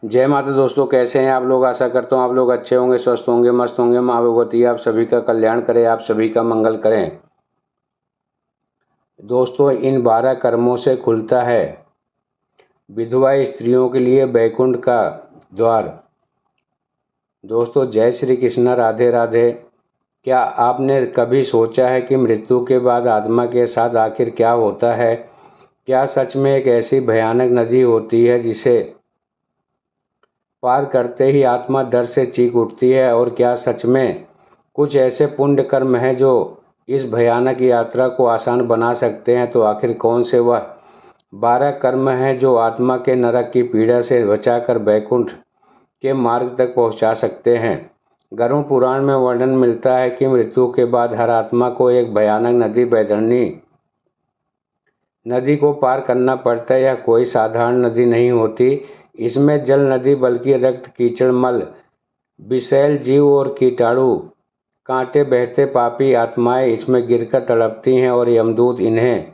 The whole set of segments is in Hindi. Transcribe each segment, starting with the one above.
जय माता दोस्तों, कैसे हैं आप लोग। आशा करता हूँ आप लोग अच्छे होंगे, स्वस्थ होंगे, मस्त होंगे। माँ भगवती आप सभी का कल्याण करें, आप सभी का मंगल करें। दोस्तों, इन 12 कर्मों से खुलता है विधवा स्त्रियों के लिए बैकुंठ का द्वार। दोस्तों, जय श्री कृष्ण, राधे राधे। क्या आपने कभी सोचा है कि मृत्यु के बाद आत्मा के साथ आखिर क्या होता है? क्या सच में एक ऐसी भयानक नदी होती है जिसे पार करते ही आत्मा डर से चीख उठती है? और क्या सच में कुछ ऐसे पुण्य कर्म हैं जो इस भयानक यात्रा को आसान बना सकते हैं? तो आखिर कौन से वह 12 कर्म हैं जो आत्मा के नरक की पीड़ा से बचाकर बैकुंठ के मार्ग तक पहुंचा सकते हैं? गरुड़ पुराण में वर्णन मिलता है कि मृत्यु के बाद हर आत्मा को एक भयानक नदी बैतरणी नदी को पार करना पड़ता है। यह कोई साधारण नदी नहीं होती। इसमें जल नदी बल्कि रक्त, कीचड़, मल, विषैल जीव और कीटाणु कांटे बहते पापी आत्माएं इसमें गिरकर तड़पती हैं और यमदूत इन्हें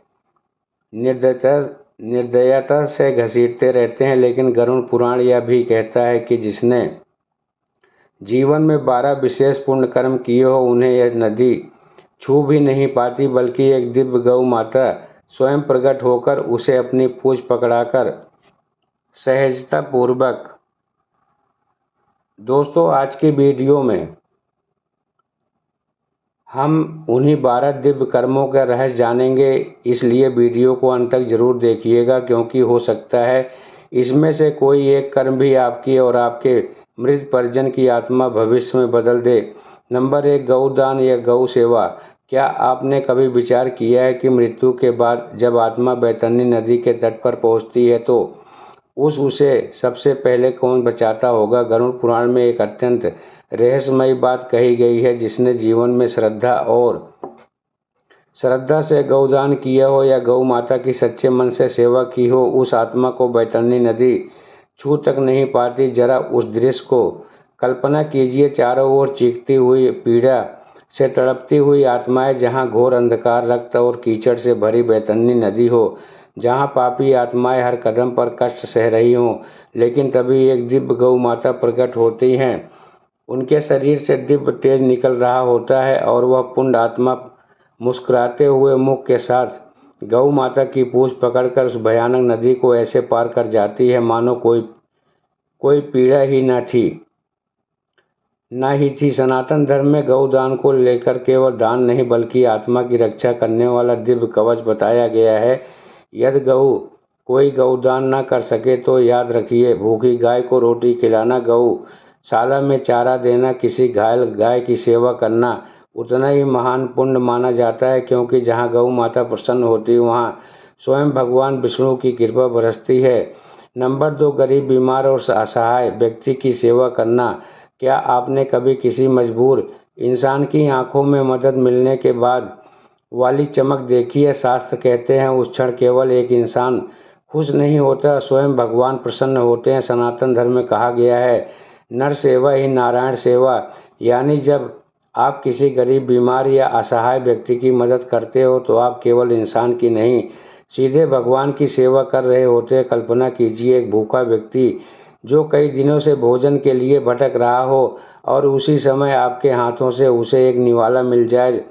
निर्दयता निर्दयता से घसीटते रहते हैं। लेकिन गरुड़ पुराण यह भी कहता है कि जिसने जीवन में 12 विशेष पुण्य कर्म किए हो उन्हें यह नदी छू भी नहीं पाती, बल्कि एक दिव्य गौ माता स्वयं प्रकट होकर उसे अपनी पूंछ पकड़ाकर सहजता पूर्वक। दोस्तों, आज की वीडियो में हम उन्हीं 12 दिव्य कर्मों का रहस्य जानेंगे, इसलिए वीडियो को अंत तक जरूर देखिएगा, क्योंकि हो सकता है इसमें से कोई एक कर्म भी आपकी और आपके मृत परिजन की आत्मा भविष्य में बदल दे। नंबर 1, गौदान या गौ सेवा। क्या आपने कभी विचार किया है कि मृत्यु के बाद जब आत्मा बैतरणी नदी के तट पर पहुंचती है तो उसे सबसे पहले कौन बचाता होगा? गरुड़ पुराण में एक अत्यंत रहस्यमयी बात कही गई है। जिसने जीवन में श्रद्धा से गौदान किया हो या गौ माता की सच्चे मन से सेवा की हो, उस आत्मा को बैतरणी नदी छू तक नहीं पाती। जरा उस दृश्य को कल्पना कीजिए, चारों ओर चीखती हुई, पीड़ा से तड़पती हुई आत्माएं, जहां घोर अंधकार, रक्त और कीचड़ से भरी बैतरणी नदी हो, जहां पापी आत्माएं हर कदम पर कष्ट सह रही हों। लेकिन तभी एक दिव्य गौ माता प्रकट होती हैं। उनके शरीर से दिव्य तेज निकल रहा होता है और वह पुण्य आत्मा मुस्कुराते हुए मुख के साथ गौ माता की पूंछ पकड़कर उस भयानक नदी को ऐसे पार कर जाती है मानो कोई कोई पीड़ा ही ना ही थी। सनातन धर्म में गौदान को लेकर केवल दान नहीं बल्कि आत्मा की रक्षा करने वाला दिव्य कवच बताया गया है। यदि कोई गौदान न कर सके तो याद रखिए, भूखी गाय को रोटी खिलाना, गौशाला में चारा देना, किसी घायल गाय की सेवा करना उतना ही महान पुण्य माना जाता है, क्योंकि जहाँ गौ माता प्रसन्न होती है वहाँ स्वयं भगवान विष्णु की कृपा बरसती है। नंबर 2, गरीब, बीमार और असहाय व्यक्ति की सेवा करना। क्या आपने कभी किसी मजबूर इंसान की आंखों में मदद मिलने के बाद वाली चमक देखी है? शास्त्र कहते हैं उस क्षण केवल एक इंसान खुश नहीं होता, स्वयं भगवान प्रसन्न होते हैं। सनातन धर्म में कहा गया है, नर सेवा ही नारायण सेवा। यानी जब आप किसी गरीब, बीमार या असहाय व्यक्ति की मदद करते हो तो आप केवल इंसान की नहीं, सीधे भगवान की सेवा कर रहे होते हैं। कल्पना कीजिए, एक भूखा व्यक्ति जो कई दिनों से भोजन के लिए भटक रहा हो और उसी समय आपके हाथों से उसे एक निवाला मिल जाए,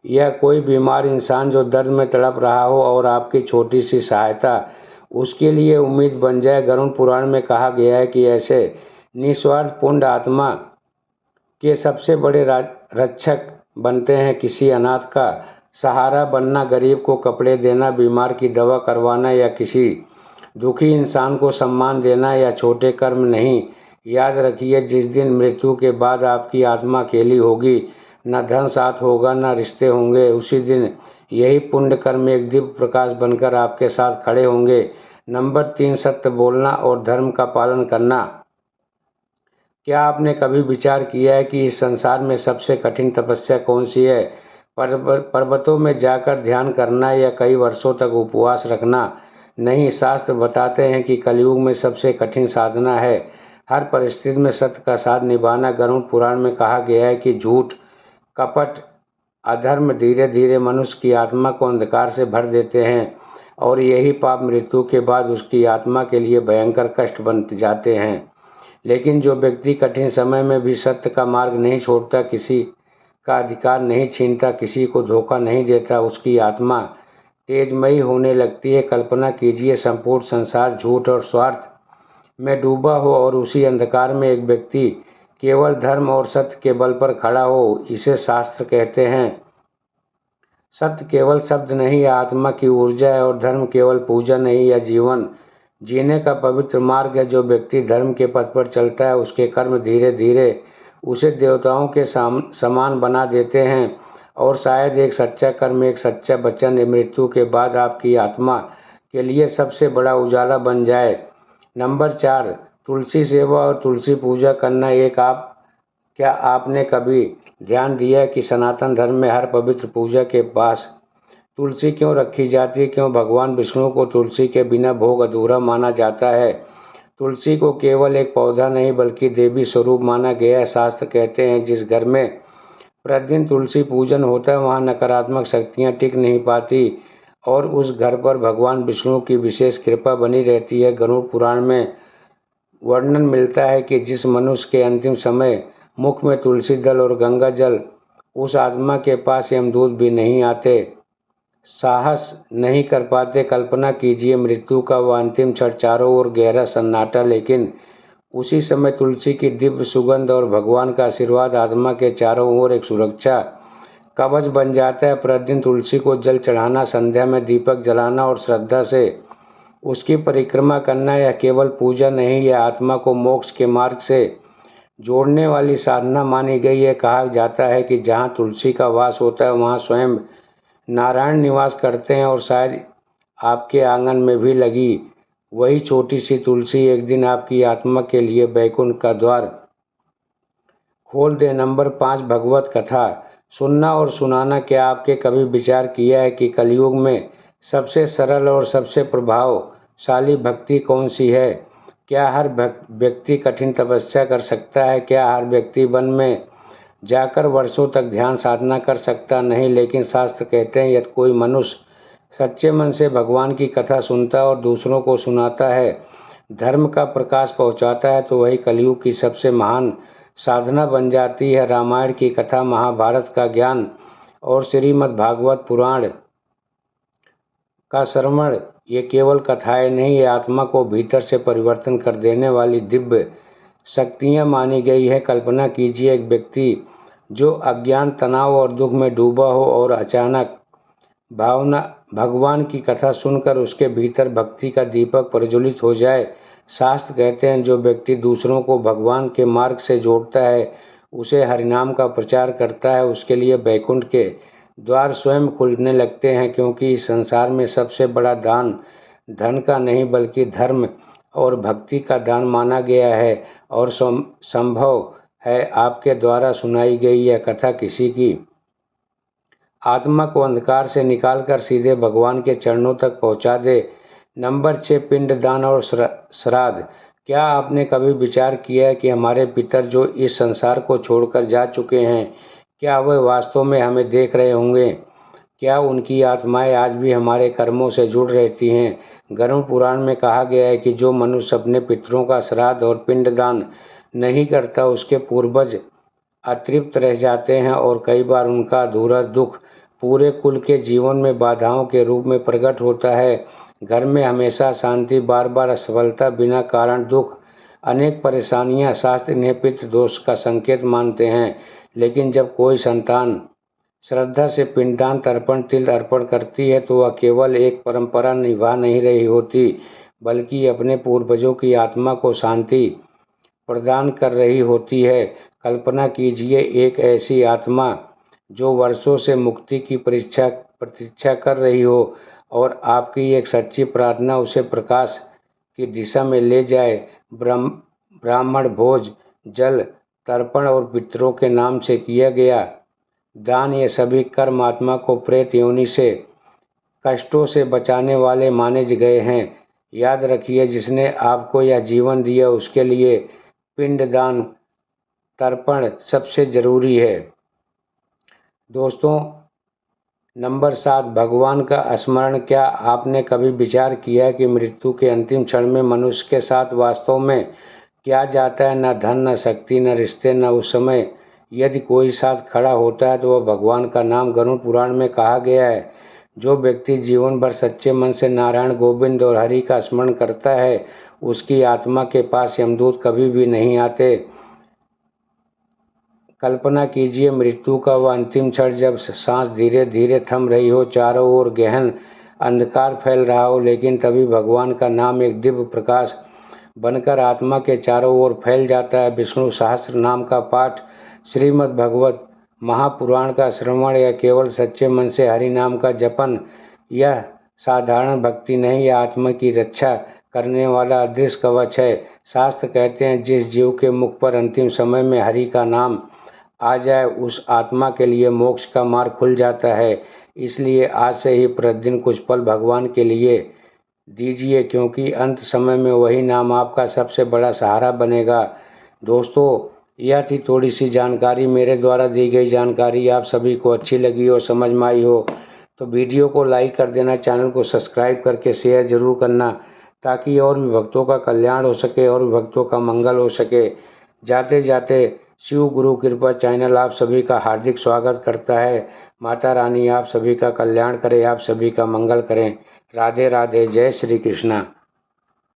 या कोई बीमार इंसान जो दर्द में तड़प रहा हो और आपकी छोटी सी सहायता उसके लिए उम्मीद बन जाए। गरुड़ पुराण में कहा गया है कि ऐसे निस्वार्थ पुण्य आत्मा के सबसे बड़े रक्षक बनते हैं। किसी अनाथ का सहारा बनना, गरीब को कपड़े देना, बीमार की दवा करवाना या किसी दुखी इंसान को सम्मान देना, या छोटे कर्म नहीं। याद रखिए, जिस दिन मृत्यु के बाद आपकी आत्मा अकेली होगी, न धन साथ होगा, न रिश्ते होंगे, उसी दिन यही पुण्य कर्म एक दिव्य प्रकाश बनकर आपके साथ खड़े होंगे। नंबर 3, सत्य बोलना और धर्म का पालन करना। क्या आपने कभी विचार किया है कि इस संसार में सबसे कठिन तपस्या कौन सी है? पर्वतों में जाकर ध्यान करना या कई वर्षों तक उपवास रखना? नहीं, शास्त्र बताते हैं कि कलयुग में सबसे कठिन साधना है हर परिस्थिति में सत्य का साथ निभाना। गरुड़ पुराण में कहा गया है कि झूठ, कपट, अधर्म धीरे धीरे मनुष्य की आत्मा को अंधकार से भर देते हैं और यही पाप मृत्यु के बाद उसकी आत्मा के लिए भयंकर कष्ट बन जाते हैं। लेकिन जो व्यक्ति कठिन समय में भी सत्य का मार्ग नहीं छोड़ता, किसी का अधिकार नहीं छीनता, किसी को धोखा नहीं देता, उसकी आत्मा तेजमयी होने लगती है। कल्पना कीजिए, संपूर्ण संसार झूठ और स्वार्थ में डूबा हो और उसी अंधकार में एक व्यक्ति केवल धर्म और सत्य के बल पर खड़ा हो। इसे शास्त्र कहते हैं, सत्य केवल शब्द नहीं, यह आत्मा की ऊर्जा है, और धर्म केवल पूजा नहीं, यह जीवन जीने का पवित्र मार्ग है। जो व्यक्ति धर्म के पथ पर चलता है, उसके कर्म धीरे धीरे उसे देवताओं के समान बना देते हैं। और शायद एक सच्चा कर्म, एक सच्चा वचन मृत्यु के बाद आपकी आत्मा के लिए सबसे बड़ा उजाला बन जाए। नंबर 4, तुलसी सेवा और तुलसी पूजा करना। क्या आपने कभी ध्यान दिया है कि सनातन धर्म में हर पवित्र पूजा के पास तुलसी क्यों रखी जाती है? क्यों भगवान विष्णु को तुलसी के बिना भोग अधूरा माना जाता है? तुलसी को केवल एक पौधा नहीं बल्कि देवी स्वरूप माना गया है। शास्त्र कहते हैं, जिस घर में प्रतिदिन तुलसी पूजन होता है वहाँ नकारात्मक शक्तियाँ टिक नहीं पाती और उस घर पर भगवान विष्णु की विशेष कृपा बनी रहती है। गरुड़ पुराण में वर्णन मिलता है कि जिस मनुष्य के अंतिम समय मुख में तुलसी दल और गंगा जल, उस आत्मा के पास यमदूत भी नहीं आते, साहस नहीं कर पाते। कल्पना कीजिए, मृत्यु का वह अंतिम क्षण, चारों ओर गहरा सन्नाटा, लेकिन उसी समय तुलसी की दिव्य सुगंध और भगवान का आशीर्वाद आत्मा के चारों ओर एक सुरक्षा कवच बन जाता है। प्रतिदिन तुलसी को जल चढ़ाना, संध्या में दीपक जलाना और श्रद्धा से उसकी परिक्रमा करना, यह केवल पूजा नहीं, यह आत्मा को मोक्ष के मार्ग से जोड़ने वाली साधना मानी गई है। कहा जाता है कि जहाँ तुलसी का वास होता है वहाँ स्वयं नारायण निवास करते हैं, और शायद आपके आंगन में भी लगी वही छोटी सी तुलसी एक दिन आपकी आत्मा के लिए बैकुंठ का द्वार खोल दे। नंबर 5, भगवत कथा सुनना और सुनाना। क्या आपके कभी विचार किया है कि कलयुग में सबसे सरल और सबसे प्रभावशाली भक्ति कौन सी है? क्या हर व्यक्ति कठिन तपस्या कर सकता है? क्या हर व्यक्ति वन में जाकर वर्षों तक ध्यान साधना कर सकता? नहीं, लेकिन शास्त्र कहते हैं, यदि कोई मनुष्य सच्चे मन से भगवान की कथा सुनता और दूसरों को सुनाता है, धर्म का प्रकाश पहुंचाता है, तो वही कलयुग की सबसे महान साधना बन जाती है। रामायण की कथा, महाभारत का ज्ञान और श्रीमद् भागवत पुराण का श्रवण, ये केवल कथाएं नहीं, ये आत्मा को भीतर से परिवर्तन कर देने वाली दिव्य शक्तियाँ मानी गई है। कल्पना कीजिए, एक व्यक्ति जो अज्ञान, तनाव और दुख में डूबा हो और अचानक भगवान की कथा सुनकर उसके भीतर भक्ति का दीपक प्रज्वलित हो जाए। शास्त्र कहते हैं, जो व्यक्ति दूसरों को भगवान के मार्ग से जोड़ता है, उसे हरिनाम का प्रचार करता है, उसके लिए बैकुंठ के द्वार स्वयं खुलने लगते हैं। क्योंकि इस संसार में सबसे बड़ा दान धन का नहीं बल्कि धर्म और भक्ति का दान माना गया है। और संभव है आपके द्वारा सुनाई गई यह कथा किसी की आत्मा को अंधकार से निकालकर सीधे भगवान के चरणों तक पहुंचा दे। नंबर 6, पिंडदान और श्राद्ध। क्या आपने कभी विचार किया है कि हमारे पितर जो इस संसार को छोड़कर जा चुके हैं, क्या वह वास्तव में हमें देख रहे होंगे? क्या उनकी आत्माएं आज भी हमारे कर्मों से जुड़ रहती हैं? गरुड़ पुराण में कहा गया है कि जो मनुष्य अपने पितरों का श्राद्ध और पिंडदान नहीं करता, उसके पूर्वज अतृप्त रह जाते हैं और कई बार उनका अधूरा दुख पूरे कुल के जीवन में बाधाओं के रूप में प्रकट होता है। घर में हमेशा शांति, बार बार असफलता, बिना कारण दुख, अनेक परेशानियां। शास्त्र इन्हें पितृदोष का संकेत मानते हैं। लेकिन जब कोई संतान श्रद्धा से पिंडदान, तर्पण, तिल अर्पण करती है, तो वह केवल एक परंपरा निभा नहीं रही होती, बल्कि अपने पूर्वजों की आत्मा को शांति प्रदान कर रही होती है। कल्पना कीजिए, एक ऐसी आत्मा जो वर्षों से मुक्ति की प्रतीक्षा कर रही हो और आपकी एक सच्ची प्रार्थना उसे प्रकाश की दिशा में ले जाए। ब्राह्मण भोज, जल तर्पण और पितरों के नाम से किया गया दान, ये सभी कर्म आत्मा को प्रेत योनि से कष्टों से बचाने वाले माने गए हैं। याद रखिए, जिसने आपको यह जीवन दिया उसके लिए पिंडदान, तर्पण सबसे जरूरी है। दोस्तों, नंबर 7, भगवान का स्मरण। क्या आपने कभी विचार किया कि मृत्यु के अंतिम क्षण में मनुष्य के साथ वास्तव में क्या जाता है, न धन न शक्ति न रिश्ते न उस समय यदि कोई साथ खड़ा होता है तो वह भगवान का नाम गरुड़ पुराण में कहा गया है। जो व्यक्ति जीवन भर सच्चे मन से नारायण गोविंद और हरि का स्मरण करता है उसकी आत्मा के पास यमदूत कभी भी नहीं आते। कल्पना कीजिए मृत्यु का वह अंतिम क्षण जब सांस धीरे धीरे थम रही हो, चारों ओर गहन अंधकार फैल रहा हो, लेकिन तभी भगवान का नाम एक दिव्य प्रकाश बनकर आत्मा के चारों ओर फैल जाता है। विष्णु सहस्त्र नाम का पाठ, श्रीमद् भगवत महापुराण का श्रवण या केवल सच्चे मन से हरि नाम का जपन, यह साधारण भक्ति नहीं, यह आत्मा की रक्षा करने वाला अदृश्य कवच है। शास्त्र कहते हैं जिस जीव के मुख पर अंतिम समय में हरि का नाम आ जाए उस आत्मा के लिए मोक्ष का मार्ग खुल जाता है। इसलिए आज से ही प्रतिदिन कुछ पल भगवान के लिए दीजिए, क्योंकि अंत समय में वही नाम आपका सबसे बड़ा सहारा बनेगा। दोस्तों, यह थी थोड़ी सी जानकारी, मेरे द्वारा दी गई जानकारी आप सभी को अच्छी लगी हो, समझ में आई हो तो वीडियो को लाइक कर देना, चैनल को सब्सक्राइब करके शेयर जरूर करना, ताकि और भी भक्तों का कल्याण हो सके और भी भक्तों का मंगल हो सके। जाते जाते शिव गुरु कृपा चैनल आप सभी का हार्दिक स्वागत करता है। माता रानी आप सभी का कल्याण करे, आप सभी का मंगल करें। राधे राधे, जय श्री कृष्णा।